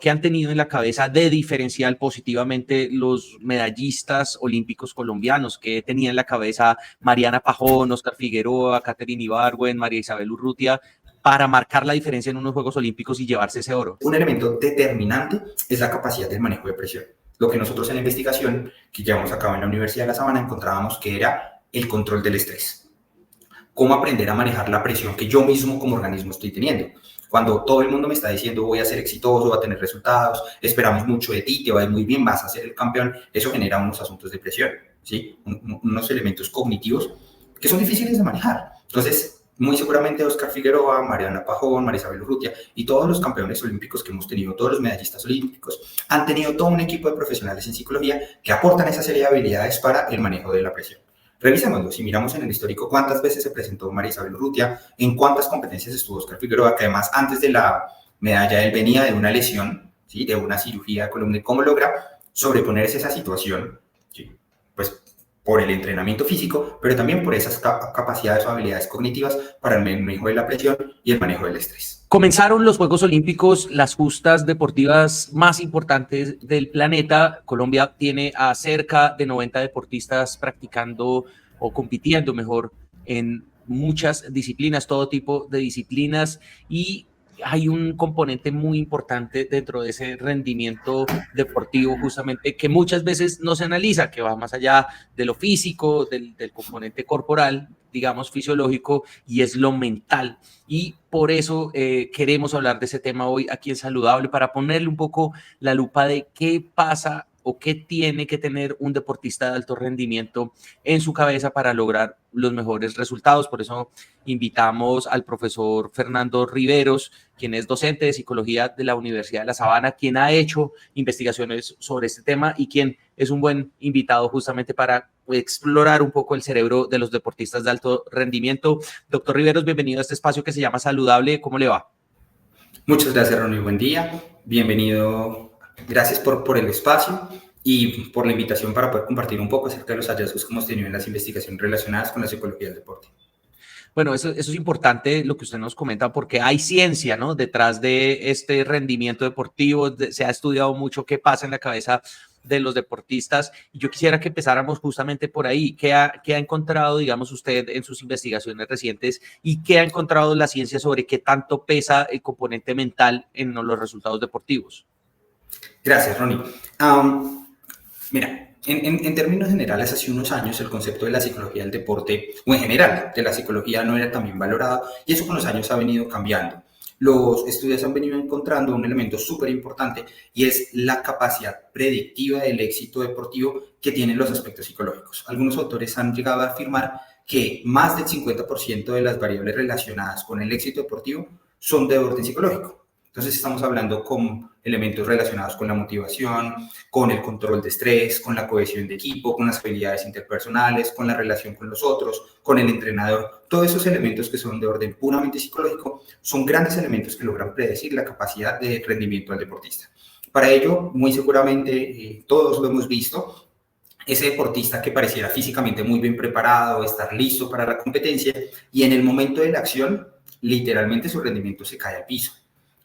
¿Qué han tenido en la cabeza de diferencial positivamente los medallistas olímpicos colombianos? ¿Qué tenía en la cabeza Mariana Pajón, Oscar Figueroa, Katherine Ibargüen, María Isabel Urrutia para marcar la diferencia en unos Juegos Olímpicos y llevarse ese oro? Un elemento determinante es la capacidad del manejo de presión. Lo que nosotros en la investigación que llevamos a cabo en la Universidad de La Sabana encontrábamos que era el control del estrés. Cómo aprender a manejar la presión que yo mismo como organismo estoy teniendo. Cuando todo el mundo me está diciendo voy a ser exitoso, voy a tener resultados, esperamos mucho de ti, te va a ir muy bien, vas a ser el campeón, eso genera unos asuntos de presión, ¿sí? Unos elementos cognitivos que son difíciles de manejar. Entonces, muy seguramente Oscar Figueroa, Mariana Pajón, María Isabel Urrutia y todos los campeones olímpicos que hemos tenido, todos los medallistas olímpicos, han tenido todo un equipo de profesionales en psicología que aportan esa serie de habilidades para el manejo de la presión. Revisémoslo, si miramos en el histórico cuántas veces se presentó María Isabel Urrutia, en cuántas competencias estuvo Oscar Figueroa, que además antes de la medalla él venía de una lesión, ¿sí? De una cirugía de columna, y cómo logra sobreponerse a esa situación, ¿sí? Pues por el entrenamiento físico, pero también por esas capacidades o habilidades cognitivas para el manejo de la presión y el manejo del estrés. Comenzaron los Juegos Olímpicos, las justas deportivas más importantes del planeta. Colombia tiene a cerca de 90 deportistas practicando o compitiendo, mejor, en muchas disciplinas, todo tipo de disciplinas, y hay un componente muy importante dentro de ese rendimiento deportivo justamente que muchas veces no se analiza, que va más allá de lo físico, del componente corporal, digamos, fisiológico, y es lo mental. Y por eso queremos hablar de ese tema hoy aquí en Saludable, para ponerle un poco la lupa de qué pasa o qué tiene que tener un deportista de alto rendimiento en su cabeza para lograr los mejores resultados. Por eso invitamos al profesor Fernando Riveros, quien es docente de psicología de la Universidad de La Sabana, quien ha hecho investigaciones sobre este tema y quien es un buen invitado justamente para explorar un poco el cerebro de los deportistas de alto rendimiento. Doctor Riveros, bienvenido a este espacio que se llama Saludable. ¿Cómo le va? Muchas gracias, Ronnie. Buen día. Bienvenido. Gracias por el espacio y por la invitación para poder compartir un poco acerca de los hallazgos que hemos tenido en las investigaciones relacionadas con la psicología del deporte. Bueno, eso es importante lo que usted nos comenta, porque hay ciencia, ¿no? Detrás de este rendimiento deportivo. Se ha estudiado mucho qué pasa en la cabeza de los deportistas. Y yo quisiera que empezáramos justamente por ahí. ¿Qué ha encontrado, digamos, usted en sus investigaciones recientes, y qué ha encontrado la ciencia sobre qué tanto pesa el componente mental en los resultados deportivos? Gracias, Ronnie. Mira, en términos generales, hace unos años el concepto de la psicología del deporte, o en general de la psicología, no era tan bien valorado, y eso con los años ha venido cambiando. Los estudios han venido encontrando un elemento súper importante, y es la capacidad predictiva del éxito deportivo que tienen los aspectos psicológicos. Algunos autores han llegado a afirmar que más del 50% de las variables relacionadas con el éxito deportivo son de orden psicológico. Entonces estamos hablando con elementos relacionados con la motivación, con el control de estrés, con la cohesión de equipo, con las habilidades interpersonales, con la relación con los otros, con el entrenador. Todos esos elementos que son de orden puramente psicológico son grandes elementos que logran predecir la capacidad de rendimiento del deportista. Para ello, muy seguramente todos lo hemos visto, ese deportista que pareciera físicamente muy bien preparado, estar listo para la competencia, y en el momento de la acción, literalmente su rendimiento se cae al piso.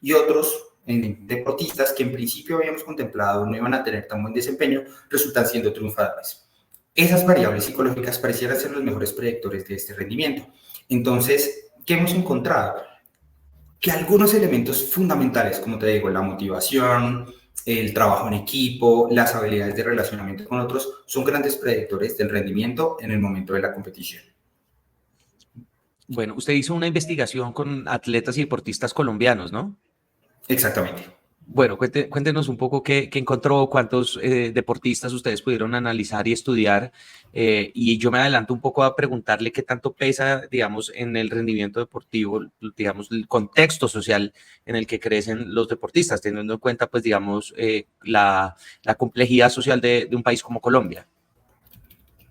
Y otros deportistas que en principio habíamos contemplado no iban a tener tan buen desempeño, resultan siendo triunfadores. Esas variables psicológicas parecieran ser los mejores predictores de este rendimiento. Entonces, ¿qué hemos encontrado? Que algunos elementos fundamentales, como te digo, la motivación, el trabajo en equipo, las habilidades de relacionamiento con otros, son grandes predictores del rendimiento en el momento de la competición. Bueno, usted hizo una investigación con atletas y deportistas colombianos, ¿no? Exactamente. Bueno, cuéntenos un poco qué encontró, cuántos deportistas ustedes pudieron analizar y estudiar, y yo me adelanto un poco a preguntarle qué tanto pesa, digamos, en el rendimiento deportivo, digamos, el contexto social en el que crecen los deportistas, teniendo en cuenta, pues, digamos, la complejidad social de un país como Colombia.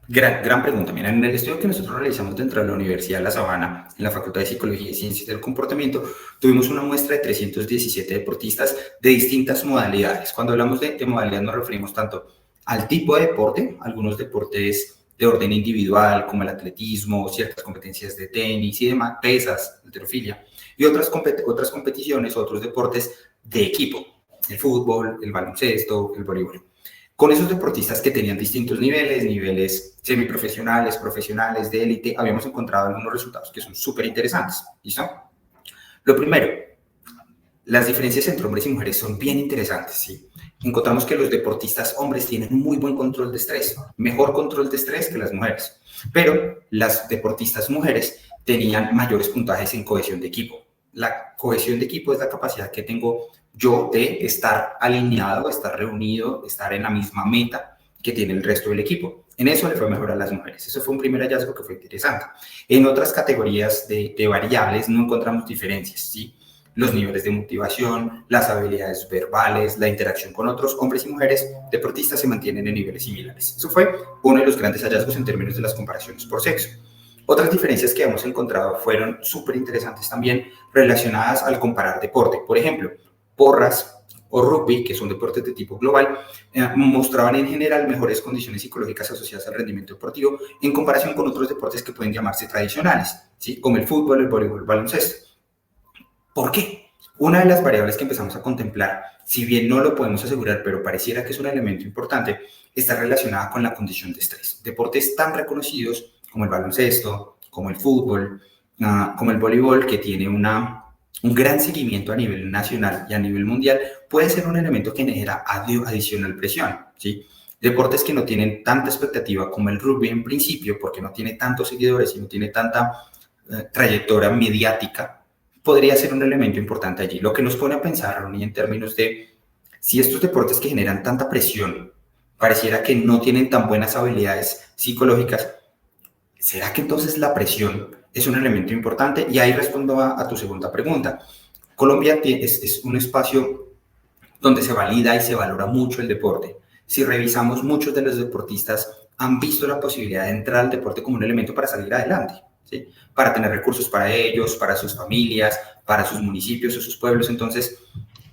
Gran pregunta. Mira, en el estudio que nosotros realizamos dentro de la Universidad de La Sabana, en la Facultad de Psicología y Ciencias del Comportamiento, tuvimos una muestra de 317 deportistas de distintas modalidades. Cuando hablamos de modalidad nos referimos tanto al tipo de deporte, algunos deportes de orden individual como el atletismo, ciertas competencias de tenis y demás, pesas, halterofilia, y otras competiciones, otros deportes de equipo. el fútbol, el baloncesto, el voleibol. Con esos deportistas que tenían distintos niveles semiprofesionales, profesionales, de élite, habíamos encontrado algunos resultados que son súper interesantes. ¿Listo? Lo primero, las diferencias entre hombres y mujeres son bien interesantes, ¿sí? Encontramos que los deportistas hombres tienen un muy buen control de estrés, mejor control de estrés que las mujeres, pero las deportistas mujeres tenían mayores puntajes en cohesión de equipo. La cohesión de equipo es la capacidad que tengo yo de estar alineado, estar reunido, estar en la misma meta que tiene el resto del equipo. En eso le fue mejor a las mujeres. Eso fue un primer hallazgo que fue interesante. En otras categorías de variables no encontramos diferencias, ¿sí? Los niveles de motivación, las habilidades verbales, la interacción con otros hombres y mujeres deportistas se mantienen en niveles similares. Eso fue uno de los grandes hallazgos en términos de las comparaciones por sexo. Otras diferencias que hemos encontrado fueron súper interesantes también relacionadas al comparar deporte. Por ejemplo, porras o rugby, que son deportes de tipo global, mostraban en general mejores condiciones psicológicas asociadas al rendimiento deportivo en comparación con otros deportes que pueden llamarse tradicionales, ¿sí? Como el fútbol, el voleibol, el baloncesto. ¿Por qué? Una de las variables que empezamos a contemplar, si bien no lo podemos asegurar, pero pareciera que es un elemento importante, está relacionada con la condición de estrés. Deportes tan reconocidos como el baloncesto, como el fútbol, como el voleibol, que tiene un gran seguimiento a nivel nacional y a nivel mundial, puede ser un elemento que genera adicional presión, ¿sí? Deportes que no tienen tanta expectativa como el rugby en principio, porque no tiene tantos seguidores y no tiene tanta trayectoria mediática, podría ser un elemento importante allí. Lo que nos pone a pensar, Ronnie, en términos de si estos deportes que generan tanta presión pareciera que no tienen tan buenas habilidades psicológicas, ¿será que entonces la presión es un elemento importante? Y ahí respondo a tu segunda pregunta. Colombia es un espacio donde se valida y se valora mucho el deporte. Si revisamos, muchos de los deportistas han visto la posibilidad de entrar al deporte como un elemento para salir adelante, ¿sí? Para tener recursos para ellos, para sus familias, para sus municipios o sus pueblos. Entonces,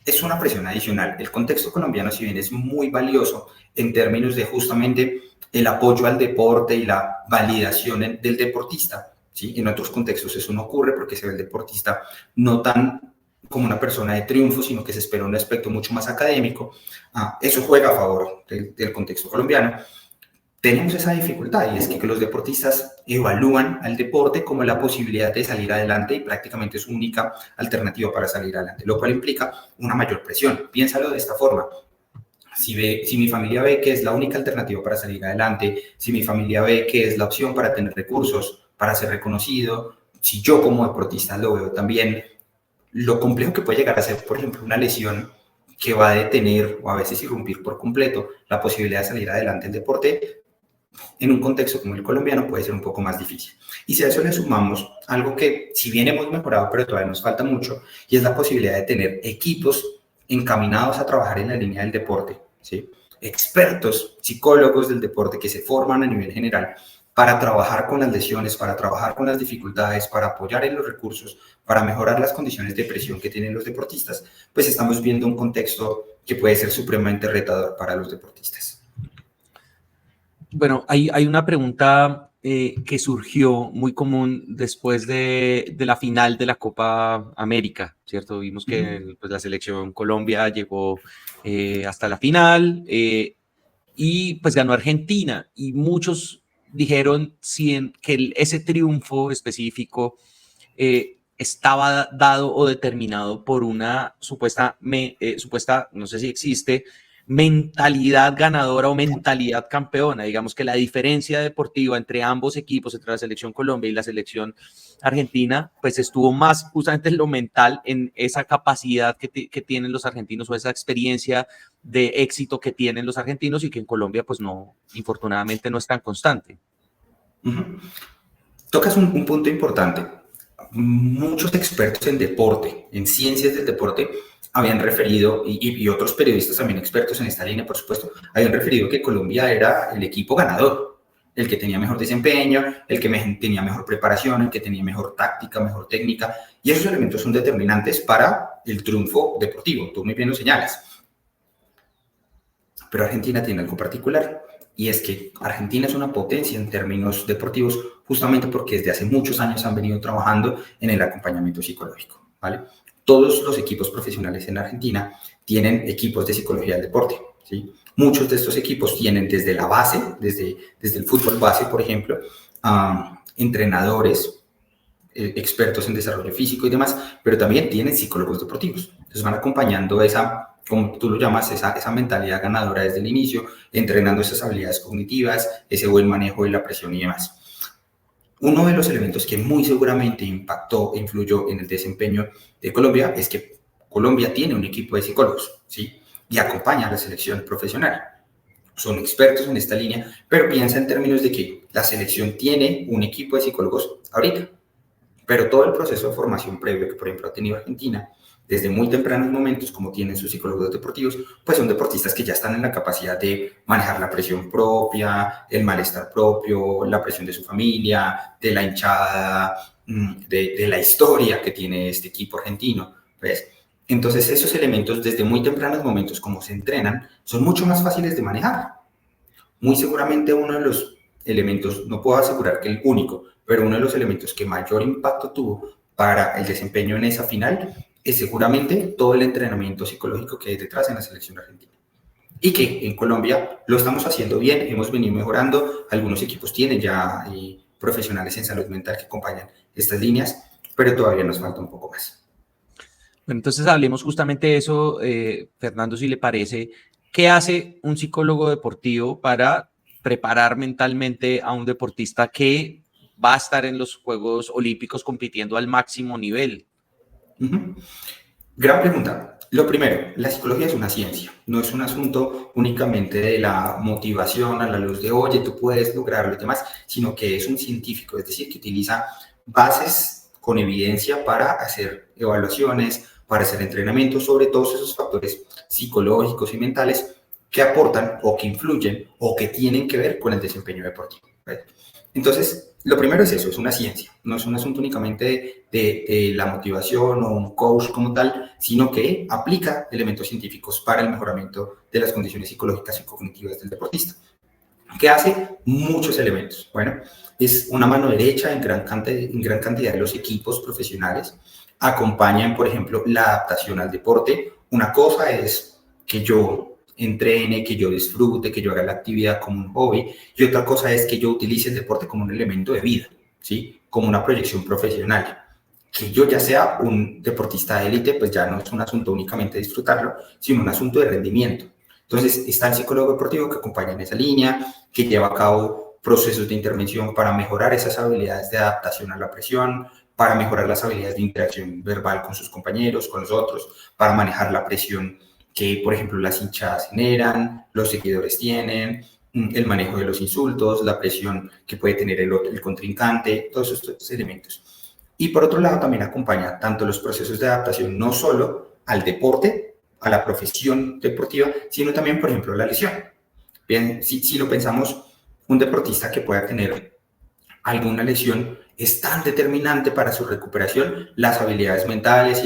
es una presión adicional. El contexto colombiano, si bien es muy valioso en términos de justamente el apoyo al deporte y la validación del deportista, ¿sí? En otros contextos eso no ocurre porque se ve el deportista no tan como una persona de triunfo, sino que se espera un aspecto mucho más académico. Eso juega a favor del contexto colombiano. Tenemos esa dificultad y es que los deportistas evalúan al deporte como la posibilidad de salir adelante y prácticamente es su única alternativa para salir adelante, lo cual implica una mayor presión. Piénsalo de esta forma. Si mi familia ve que es la única alternativa para salir adelante, si mi familia ve que es la opción para tener recursos, para ser reconocido, si yo como deportista lo veo también, lo complejo que puede llegar a ser, por ejemplo, una lesión que va a detener o a veces irrumpir por completo la posibilidad de salir adelante en deporte, en un contexto como el colombiano puede ser un poco más difícil. Y si a eso le sumamos algo que, si bien hemos mejorado, pero todavía nos falta mucho, y es la posibilidad de tener equipos encaminados a trabajar en la línea del deporte, ¿sí? Expertos, psicólogos del deporte que se forman a nivel general para trabajar con las lesiones, para trabajar con las dificultades, para apoyar en los recursos, para mejorar las condiciones de presión que tienen los deportistas, pues estamos viendo un contexto que puede ser supremamente retador para los deportistas. Bueno, hay una pregunta que surgió muy común después de la final de la Copa América, ¿cierto? Vimos que pues, la selección Colombia llegó hasta la final y pues ganó Argentina y muchos dijeron que ese triunfo específico estaba dado o determinado por una supuesta, no sé si existe, mentalidad ganadora o mentalidad campeona. Digamos que la diferencia deportiva entre ambos equipos, entre la selección Colombia y la selección Argentina, pues estuvo más justamente en lo mental, en esa capacidad que tienen los argentinos o esa experiencia de éxito que tienen los argentinos y que en Colombia pues no, infortunadamente no es tan constante. Tocas un punto importante. Muchos expertos en deporte, en ciencias del deporte, habían referido, y otros periodistas también expertos en esta línea, por supuesto, habían referido que Colombia era el equipo ganador, el que tenía mejor desempeño, el que tenía mejor preparación, el que tenía mejor táctica, mejor técnica, y esos elementos son determinantes para el triunfo deportivo, tú muy bien lo señalas. Pero Argentina tiene algo particular, y es que Argentina es una potencia en términos deportivos justamente porque desde hace muchos años han venido trabajando en el acompañamiento psicológico, ¿vale? Todos los equipos profesionales en Argentina tienen equipos de psicología del deporte, ¿sí? Muchos de estos equipos tienen desde la base, desde el fútbol base, por ejemplo, entrenadores, expertos en desarrollo físico y demás, pero también tienen psicólogos deportivos. Entonces van acompañando esa, como tú lo llamas, esa mentalidad ganadora desde el inicio, entrenando esas habilidades cognitivas, ese buen manejo de la presión y demás. Uno de los elementos que muy seguramente impactó e influyó en el desempeño de Colombia es que Colombia tiene un equipo de psicólogos, ¿sí? Y acompaña a la selección profesional. Son expertos en esta línea, pero piensa en términos de que la selección tiene un equipo de psicólogos ahorita, pero todo el proceso de formación previo que, por ejemplo, ha tenido Argentina, desde muy tempranos momentos, como tienen sus psicólogos deportivos, pues son deportistas que ya están en la capacidad de manejar la presión propia, el malestar propio, la presión de su familia, de la hinchada, de la historia que tiene este equipo argentino, ¿ves? Entonces, esos elementos, desde muy tempranos momentos, como se entrenan, son mucho más fáciles de manejar. Muy seguramente uno de los elementos, no puedo asegurar que el único, pero uno de los elementos que mayor impacto tuvo para el desempeño en esa final es seguramente todo el entrenamiento psicológico que hay detrás en la selección argentina. Y que en Colombia lo estamos haciendo bien, hemos venido mejorando, algunos equipos tienen ya profesionales en salud mental que acompañan estas líneas, pero todavía nos falta un poco más. Bueno, entonces hablemos justamente de eso, Fernando, si le parece. ¿Qué hace un psicólogo deportivo para preparar mentalmente a un deportista que va a estar en los Juegos Olímpicos compitiendo al máximo nivel? Gran pregunta. Lo primero, la psicología es una ciencia, no es un asunto únicamente de la motivación a la luz de, oye, tú puedes lograrlo y demás, sino que es un científico, es decir, que utiliza bases con evidencia para hacer evaluaciones, para hacer entrenamiento sobre todos esos factores psicológicos y mentales que aportan o que influyen o que tienen que ver con el desempeño deportivo. ¿Right? Entonces, lo primero es eso, es una ciencia, no es un asunto únicamente de la motivación o un coach como tal, sino que aplica elementos científicos para el mejoramiento de las condiciones psicológicas y cognitivas del deportista. ¿Qué hace? Muchos elementos. Bueno, es una mano derecha en gran cantidad de los equipos profesionales. Acompañan, por ejemplo, la adaptación al deporte. Una cosa es que yo entrene, que yo disfrute, que yo haga la actividad como un hobby, y otra cosa es que yo utilice el deporte como un elemento de vida, ¿sí? Como una proyección profesional. Que yo ya sea un deportista de élite, pues ya no es un asunto únicamente de disfrutarlo, sino un asunto de rendimiento. Entonces, está el psicólogo deportivo que acompaña en esa línea, que lleva a cabo procesos de intervención para mejorar esas habilidades de adaptación a la presión, para mejorar las habilidades de interacción verbal con sus compañeros, con los otros, para manejar la presión que, por ejemplo, las hinchadas generan, los seguidores tienen, el manejo de los insultos, la presión que puede tener el contrincante, todos estos elementos. Y por otro lado, también acompaña tanto los procesos de adaptación, no solo al deporte, a la profesión deportiva, sino también, por ejemplo, a la lesión. Bien, si lo pensamos, un deportista que pueda tener alguna lesión es tan determinante para su recuperación, las habilidades mentales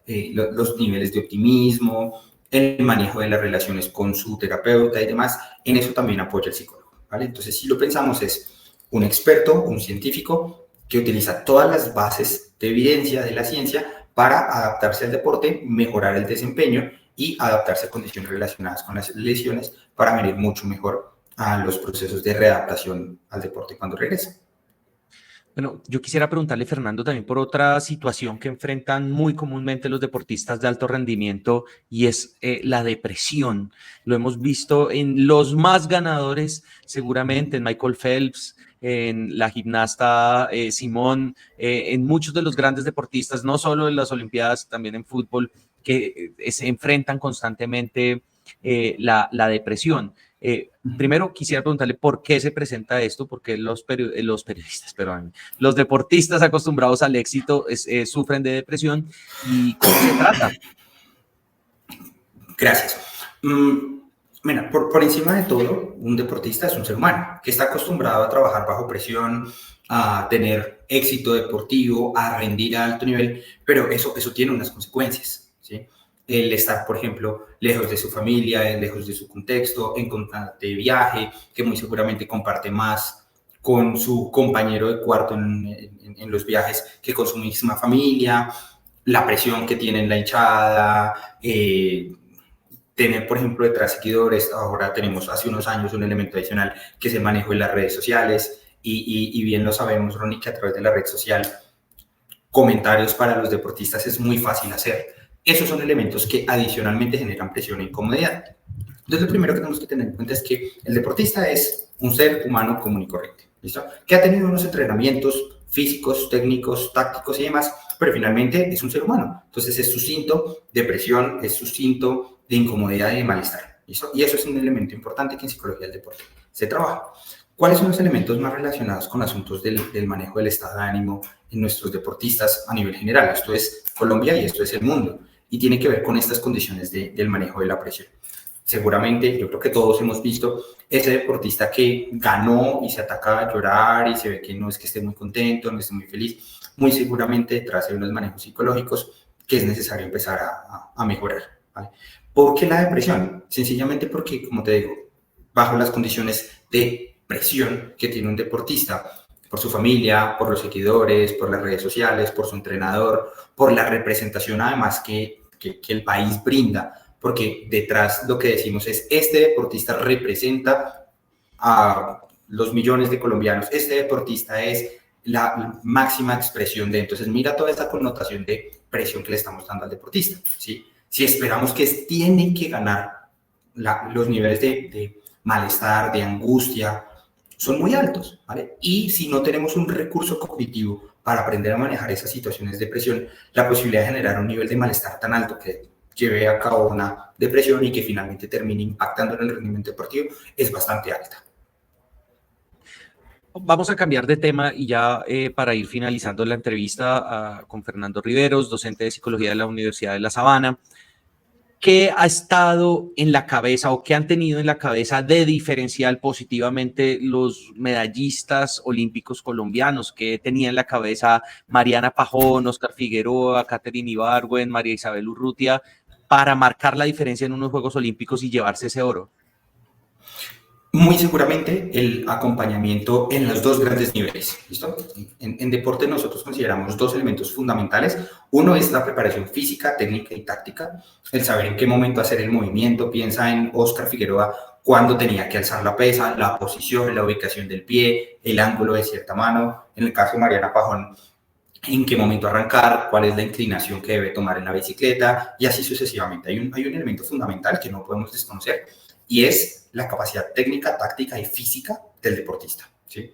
y los niveles de optimismo, el manejo de las relaciones con su terapeuta y demás, en eso también apoya el psicólogo, ¿vale? Entonces, si lo pensamos, es un experto, un científico que utiliza todas las bases de evidencia de la ciencia para adaptarse al deporte, mejorar el desempeño y adaptarse a condiciones relacionadas con las lesiones para venir mucho mejor a los procesos de readaptación al deporte cuando regresa. Bueno, yo quisiera preguntarle, Fernando, también por otra situación que enfrentan muy comúnmente los deportistas de alto rendimiento y es la depresión. Lo hemos visto en los más ganadores, seguramente, en Michael Phelps, en la gimnasta Simón, en muchos de los grandes deportistas, no solo en las Olimpiadas, también en fútbol, que se enfrentan constantemente la depresión. Primero quisiera preguntarle por qué se presenta esto, porque los periodistas, perdón, los deportistas acostumbrados al éxito sufren de depresión y cómo se trata. Gracias. Mira, por encima de todo, un deportista es un ser humano que está acostumbrado a trabajar bajo presión, a tener éxito deportivo, a rendir a alto nivel, pero eso tiene unas consecuencias, ¿sí? El estar, por ejemplo, lejos de su familia, lejos de su contexto, en constante viaje, que muy seguramente comparte más con su compañero de cuarto en los viajes que con su misma familia, la presión que tiene en la hinchada, tener, por ejemplo, detrás seguidores. Ahora tenemos hace unos años un elemento adicional que es el manejo de las redes sociales y bien lo sabemos, Ronnie, que a través de la red social comentarios para los deportistas es muy fácil hacer. Esos son elementos que adicionalmente generan presión e incomodidad. Entonces, lo primero que tenemos que tener en cuenta es que el deportista es un ser humano común y corriente, ¿listo? Que ha tenido unos entrenamientos físicos, técnicos, tácticos y demás, pero finalmente es un ser humano. Entonces, es sucinto de presión, es sucinto de incomodidad y de malestar, ¿listo? Y eso es un elemento importante que en psicología del deporte se trabaja. ¿Cuáles son los elementos más relacionados con asuntos del manejo del estado de ánimo en nuestros deportistas a nivel general? Esto es Colombia y esto es el mundo. Y tiene que ver con estas condiciones del manejo de la presión. Seguramente, yo creo que todos hemos visto ese deportista que ganó y se ataca a llorar y se ve que no es que esté muy contento, no esté muy feliz. Muy seguramente detrás hay unos manejos psicológicos que es necesario empezar a mejorar, ¿vale? ¿Por qué la depresión? Sencillamente porque, como te digo, bajo las condiciones de presión que tiene un deportista por su familia, por los seguidores, por las redes sociales, por su entrenador, por la representación además que el país brinda, porque detrás lo que decimos es este deportista representa a los millones de colombianos, este deportista es la máxima expresión de, entonces mira toda esa connotación de presión que le estamos dando al deportista, ¿sí? Si esperamos que tiene que ganar los niveles de malestar, de angustia, son muy altos, ¿vale? Y si no tenemos un recurso cognitivo para aprender a manejar esas situaciones de presión, la posibilidad de generar un nivel de malestar tan alto que lleve a cabo una depresión y que finalmente termine impactando en el rendimiento deportivo es bastante alta. Vamos a cambiar de tema y ya para ir finalizando la entrevista con Fernando Riveros, docente de psicología de la Universidad de La Sabana. ¿Qué ha estado en la cabeza o qué han tenido en la cabeza de diferencial positivamente los medallistas olímpicos colombianos? ¿Qué tenía en la cabeza Mariana Pajón, Óscar Figueroa, Katherine Ibargüen, María Isabel Urrutia para marcar la diferencia en unos Juegos Olímpicos y llevarse ese oro? Muy seguramente el acompañamiento en los dos grandes niveles, ¿listo? En deporte nosotros consideramos dos elementos fundamentales. Uno es la preparación física, técnica y táctica, el saber en qué momento hacer el movimiento. Piensa en Óscar Figueroa cuando tenía que alzar la pesa, la posición, la ubicación del pie, el ángulo de cierta mano. En el caso de Mariana Pajón, en qué momento arrancar, cuál es la inclinación que debe tomar en la bicicleta y así sucesivamente. Hay un elemento fundamental que no podemos desconocer y es la capacidad técnica, táctica y física del deportista, ¿sí?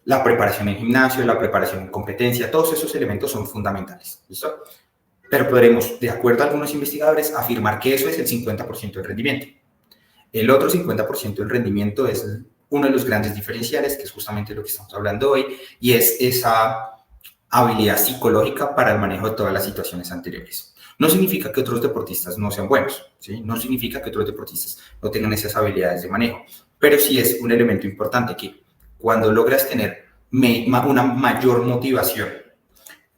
La preparación en gimnasio, la preparación en competencia, todos esos elementos son fundamentales, ¿listo? Pero podremos, de acuerdo a algunos investigadores, afirmar que eso es el 50% del rendimiento. El otro 50% del rendimiento es uno de los grandes diferenciales, que es justamente lo que estamos hablando hoy, y es esa habilidad psicológica para el manejo de todas las situaciones anteriores. No significa que otros deportistas no sean buenos, ¿sí? No significa que otros deportistas no tengan esas habilidades de manejo, pero sí es un elemento importante que cuando logras tener una mayor motivación,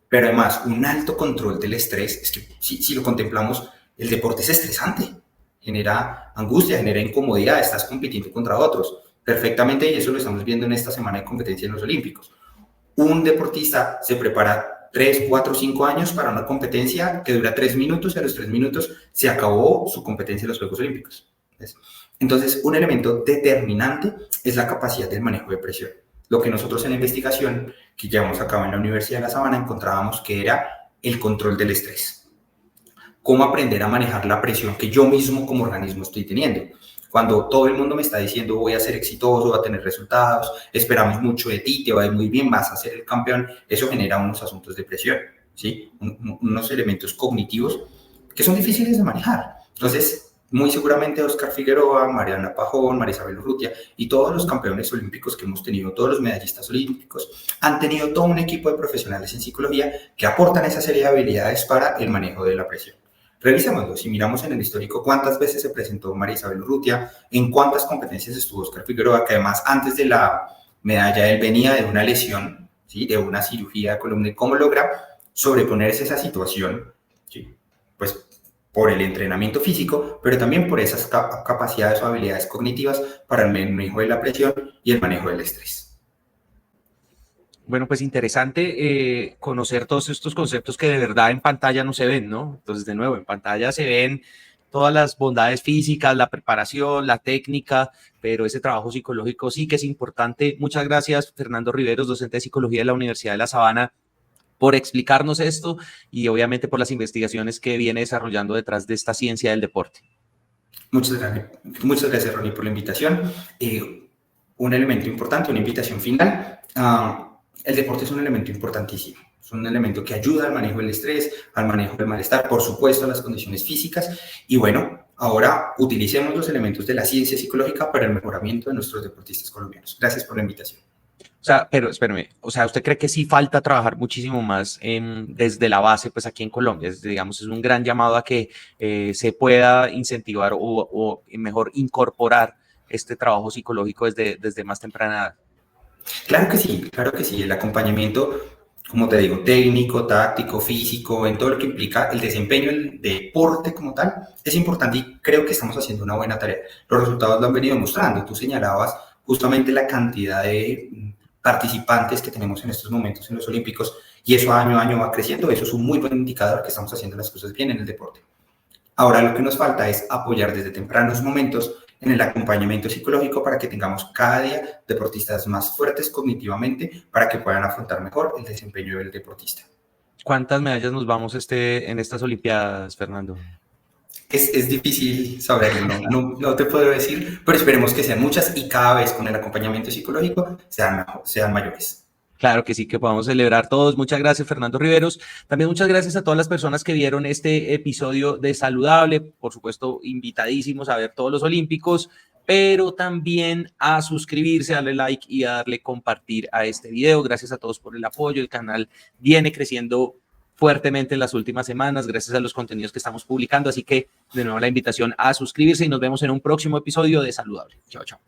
pero además un alto control del estrés, es que si lo contemplamos, el deporte es estresante, genera angustia, genera incomodidad, estás compitiendo contra otros perfectamente y eso lo estamos viendo en esta semana de competencia en los Olímpicos. Un deportista se prepara 3, 4, 5 años para una competencia que dura 3 minutos y a los 3 minutos se acabó su competencia en los Juegos Olímpicos. Entonces, un elemento determinante es la capacidad del manejo de presión. Lo que nosotros en la investigación que llevamos a cabo en la Universidad de La Sabana encontrábamos que era el control del estrés. Cómo aprender a manejar la presión que yo mismo como organismo estoy teniendo. Cuando todo el mundo me está diciendo voy a ser exitoso, voy a tener resultados, esperamos mucho de ti, te va a ir muy bien, vas a ser el campeón, eso genera unos asuntos de presión, ¿sí? Unos elementos cognitivos que son difíciles de manejar. Entonces, muy seguramente Óscar Figueroa, Mariana Pajón, María Isabel Urrutia y todos los campeones olímpicos que hemos tenido, todos los medallistas olímpicos, han tenido todo un equipo de profesionales en psicología que aportan esa serie de habilidades para el manejo de la presión. Revisémoslo, si miramos en el histórico cuántas veces se presentó María Isabel Urrutia, en cuántas competencias estuvo Óscar Figueroa, que además antes de la medalla él venía de una lesión, ¿sí? De una cirugía de columna, y cómo logra sobreponerse a esa situación, ¿sí? Pues por el entrenamiento físico, pero también por esas capacidades o habilidades cognitivas para el manejo de la presión y el manejo del estrés. Bueno, pues interesante conocer todos estos conceptos que de verdad en pantalla no se ven, ¿no? Entonces, de nuevo, en pantalla se ven todas las bondades físicas, la preparación, la técnica, pero ese trabajo psicológico sí que es importante. Muchas gracias, Fernando Riveros, docente de psicología de la Universidad de La Sabana, por explicarnos esto y obviamente por las investigaciones que viene desarrollando detrás de esta ciencia del deporte. Muchas gracias, Ronnie, por la invitación. Un elemento importante, una invitación final. El deporte es un elemento importantísimo. Es un elemento que ayuda al manejo del estrés, al manejo del malestar, por supuesto, a las condiciones físicas. Y bueno, ahora utilicemos los elementos de la ciencia psicológica para el mejoramiento de nuestros deportistas colombianos. Gracias por la invitación. O sea, pero espérame, o sea, ¿usted cree que sí falta trabajar muchísimo más desde la base, pues aquí en Colombia? Digamos, es un gran llamado a que se pueda incentivar o mejor incorporar este trabajo psicológico desde más temprana edad. Claro que sí, claro que sí. El acompañamiento, como te digo, técnico, táctico, físico, en todo lo que implica el desempeño del deporte como tal, es importante y creo que estamos haciendo una buena tarea. Los resultados lo han venido mostrando. Tú señalabas justamente la cantidad de participantes que tenemos en estos momentos en los Olímpicos y eso año a año va creciendo. Eso es un muy buen indicador que estamos haciendo las cosas bien en el deporte. Ahora lo que nos falta es apoyar desde tempranos momentos en el acompañamiento psicológico para que tengamos cada día deportistas más fuertes cognitivamente para que puedan afrontar mejor el desempeño del deportista. ¿Cuántas medallas nos vamos en estas Olimpiadas, Fernando? Es difícil saberlo, no te puedo decir, pero esperemos que sean muchas y cada vez con el acompañamiento psicológico sean mayores. Claro que sí, que podamos celebrar todos. Muchas gracias, Fernando Riveros. También muchas gracias a todas las personas que vieron este episodio de Saludable. Por supuesto, invitadísimos a ver todos los Olímpicos, pero también a suscribirse, darle like y a darle compartir a este video. Gracias a todos por el apoyo. El canal viene creciendo fuertemente en las últimas semanas, gracias a los contenidos que estamos publicando. Así que, de nuevo, la invitación a suscribirse y nos vemos en un próximo episodio de Saludable. Chao, chao.